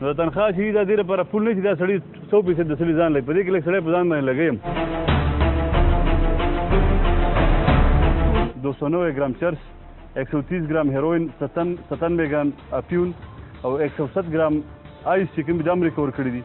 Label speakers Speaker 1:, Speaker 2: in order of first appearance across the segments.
Speaker 1: نو تنخواه چې دا دې لپاره پول نه چې دا سړي 100% د سړي ځان لګي په دې کې لږ سړی په ځان باندې لګوم 290 ګرام چرس 130 ګرام هیروین 97 ګرام اپیون او 107 ګرام آیس چې کوم دام ریکور کړی دي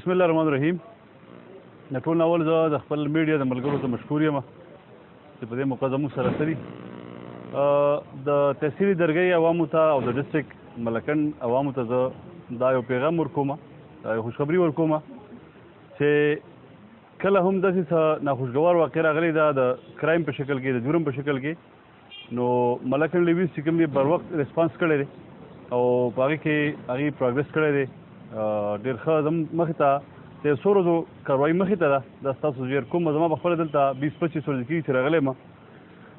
Speaker 1: بسم الله الرحمن الرحیم د ټول اول زه د خپل میډیا د ملګرو ته مشکور یم چې په دې موقع زموږ سره سري د تحصیلي درګۍ عوامو ته او د ډسټرکټ ملکنډ عوامو ته زه دا یو پیغام ورکوم دا یو خوشخبري ورکوم چې کله هم داسې څه ناخوشګوار واقع راغلی دا د کرایم په شکل کې د جرم په شکل کې نو ملکنډ لیویز چې کوم دی بر وخت ریسپانس کړی دی او په هغې کې هغې پروګرس کړی دی ډېر ښه زموږ مخې ته د څو ورځو کاروایي مخې ته ده دا ستاسو ژیر کوم زما په خپله دلته 20-25 ورځې کېږي چې راغلی یم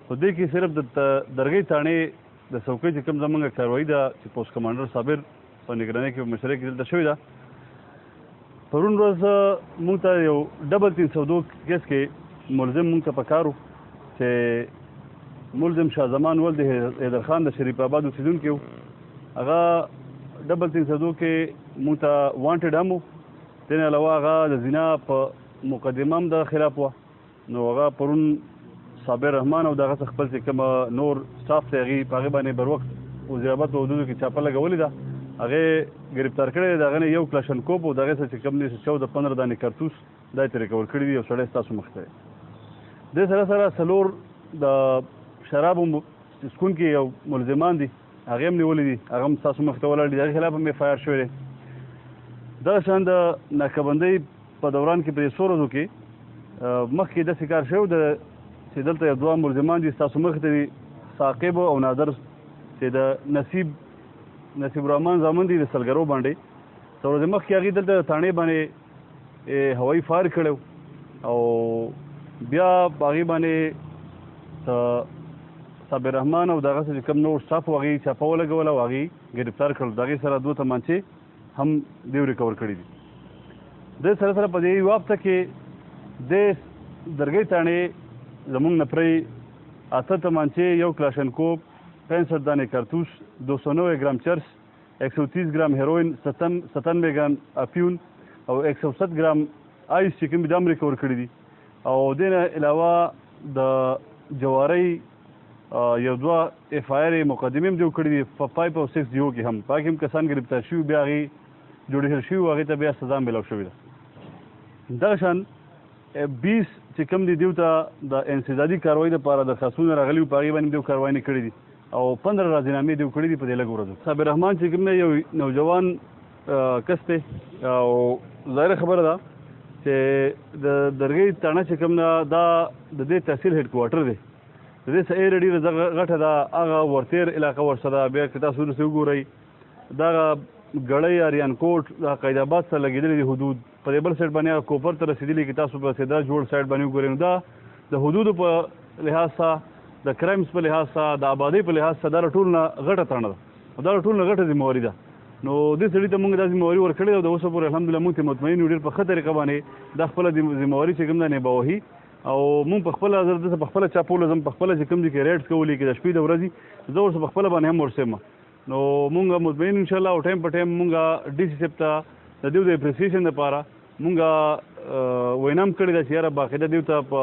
Speaker 1: خو دې کې صرف د درګۍ تاڼې د څوکۍ چې کوم زموږ کاروایي ده چې پوسټ کمانډر صابر په نګرانۍ کې په مشرۍ کې دلته شوې ده پرون ورځ موږ ته یو ډبل 302 کیس کې ملزم موږ ته پکار و چې ملزم شاه زمان ولد حیدرخان د شریف آباد اوسېدونکی و هغه ډبل 302 کې موږ ته وانټډ هم و دې نه علاوه هغه د زنا په مقدمه هم د خلاف وه نو هغه پرون صابر رحمان او د هغه څخه خپل چې کومه نور سټاف دی هغې په هغې باندې بر وخت وزیرآباد په حدودو کې چاپه لګولې ده هغې ګرفتار کړی دی د هغې نه یو کلاشنکوپ او د هغې څخه چې کوم دی 14-15 دانې کارتوس دا یې ترې ریکور کړي دي او سړی ستاسو مخې ته دی دې سره سره څلور د شرابو څښونکي یو ملزمان دي هغې هم نیولي دي هغه هم ستاسو مخې ته ولاړ دي د هغې خلاف هم FIR شوی دی دغه شان د ناکهبندۍ په دوران کې په دې څو ورځو کې مخکې داسې کار شوی و چې دلته یو دوه ملزمان دي ستاسو مخې ته دي ثاقب او نادر چې د نصیب الرحمن زامن دي د سلګرو باندې څو ورځې مخکې هغې دلته د تاڼې باندې هوایي فایر کړی او بیا په هغې باندې صابر رحمان او دغه څه کوم نور سټاف و هغې چاپه ولګوله او هغې ګرفتار کړل د هغې سره 2 تمانچې هم دیو ریکور کړي دي د سره سره په دې یو هفته کې د درګۍ تاڼې زموږ نه پرې 8 تمانچې یو کلاشنکوپ 65 دانې کارتوس 290 ګرام چرس 130 ګرام هیروین 97 ګرام اپیون او 107 ګرام آیس چې کوم دام ریکور کړي دي او دې نه علاوه د جوارۍ یو دوه FIR مقدمې هم جوړ کړي دي په 5 او 6 DO کې هم په هغې هم کسان ګرفتار شوي بیا هغې جوړېدل شوي و هغې ته بیا سزا میلاو شوې ده دغه شان 20 چې کوم دي دیو ته د انسدادي کاروایي دپاره درخواستونه راغلي وو په هغې باندې دیو کاروایي نه کړي دي او 15 راضینامې دیو کړي دي په دې لږو ورځو صابر رحمان چې کوم دی یو نوجوان کس دی او ظاهره خبره ده چې د درګۍ تاڼه چې کوم ده دا د دې تحصیل هیډ کوارټر دی د دې څه ایره ډېره غټه ده هغه ورتیر علاقه ورسره ده بیا که تاسو وروسته وګورئ دغه ګړۍ اریان کوټ د قید آباد سره لګېدلي دي حدود په دې بل سایډ باندې هغه کوپر ته رسېدلي که تاسو په سیده جوړ سایډ باندې وګورئ نو دا د حدودو په لحاظ سره د کرایمز په لحاظ سره د آبادۍ په لحاظ سره دا له ټولو نه غټه تاڼه ده او دا له ټولو نه غټه ذمهواري ده نو دې سړي ته مونږ دا ذمهواري ورکړې ده او د اوسه پورې الحمدلله مونږ ته مطمئن یو ډېر په ښه طریقه باندې دا خپله ذمهواري چې کوم ده نباوهي او مونږ په خپله زه دلته په خپله چاپول زم په خپله چې کوم دي کې ریډز کولي کې د شپې د ورځې زه ورسره په خپله باندې هم ورسېم نو مونږ مطمئن انشاءالله او ټایم په ټایم مونږ DC صاحب ته د دیو د اپریسیشن دپاره مونږ وینا هم کړې ده چې یاره باقاعده دیو ته په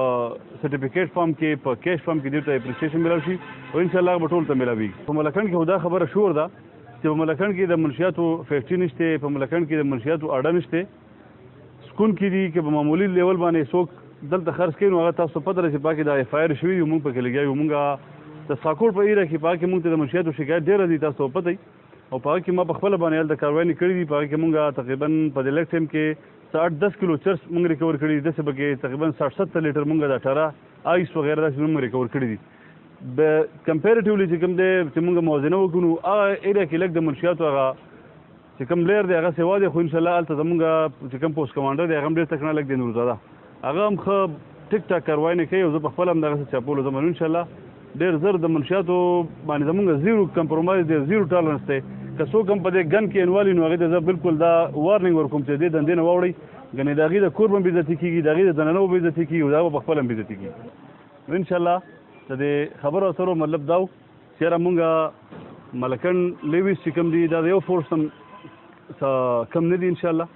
Speaker 1: سرټیفیکیټ فارم کې په کیش فارم کې دیو ته اپریسیشن میلاو شي او انشاءالله به ټولو ته میلاویږي په ملکنډ کې خو دا خبره شور ده چې په ملکنډ کې د منشیاتو فیکټري نشته په ملکنډ کې د منشیاتو اډه نشته سکون کې دي که په معمولي لیول باندې څوک دلته خرڅ کوي نو هغه تاسو پته ده چې پاکې دا FIR شوي دي مونږ پکې لګیا یو مونږ د ساکوړ په ایره کې پاکې مونږ ته د منشیاتو شکایت ډېره دي تاسو پته وي او په هغه کې ما په خپله باندې هلته کاروایي کړي دي په هغه کې مونږ تقریبا په دې لږ ټایم کې 8-10 کیلو چرس مونږ ریکور کړي دي داسې پکې تقریبا 60-70 لیټر مونږ د 18 آیس وغیره داسې مونږ ریکور کړي دي کمپیریټیولی چې کوم دی چې مونږ موازنه وکړو هغه ایریا کې لږ د منشیاتو هغه چې کوم لیر دی هغه سوا دی خو انشاءالله هلته زمونږ چې کوم پوسټ کمانډر دی هغه هم ډېر تکړه لږ دی نورزاده هغه هم ښه ټیک ټاک کاروای نه کوي او زه په خپله هم دغسې چاپولو ځم انشاءالله ډېر زر د منشیاتو باندې زمونږ زیرو کمپرومایز دی زیرو ټالرنس دی که څوک هم په دې ګن کې انوالي نو هغې ته زه بالکل دا وارننګ ورکوم چې دې دندې نه واوړئ ګنې د هغې د کور به هم بېزتي کېږي د هغې د دننه به بېزتي کېږي او د هغه به پخپله هم بېزتي کېږي نو انشاءالله د دې خبرو اترو مطلب دا و چې یاره مونږ ملکنډ لیویس چې کوم دي دا د یو فورس هم کم نه دي انشاءالله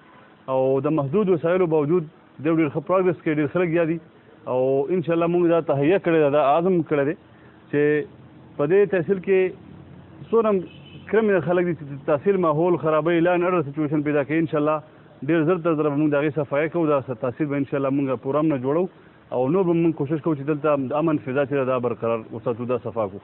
Speaker 1: او د محدود وسایلو باوجود دی ډېر ښه پروګرس کوي ډېر خلک یا دي او انشاءالله مونږ دا تهیه کړی ده دا عزم کړی دی چې په دې تحصیل کې څومره کرمینل خلک دي چې تحصیل ماحول خرابوي لا ان اډر سچویشن پیدا کوي انشاءالله ډېر زر تر زره به مونږ د هغې صفایي کوو دا تحصیل به انشاءالله مونږ پوره هم نه جوړو او نور به مونږ کوشش کوو چې دلته د امن فضا چې ده دا برقرار وساتو دا صفا کړو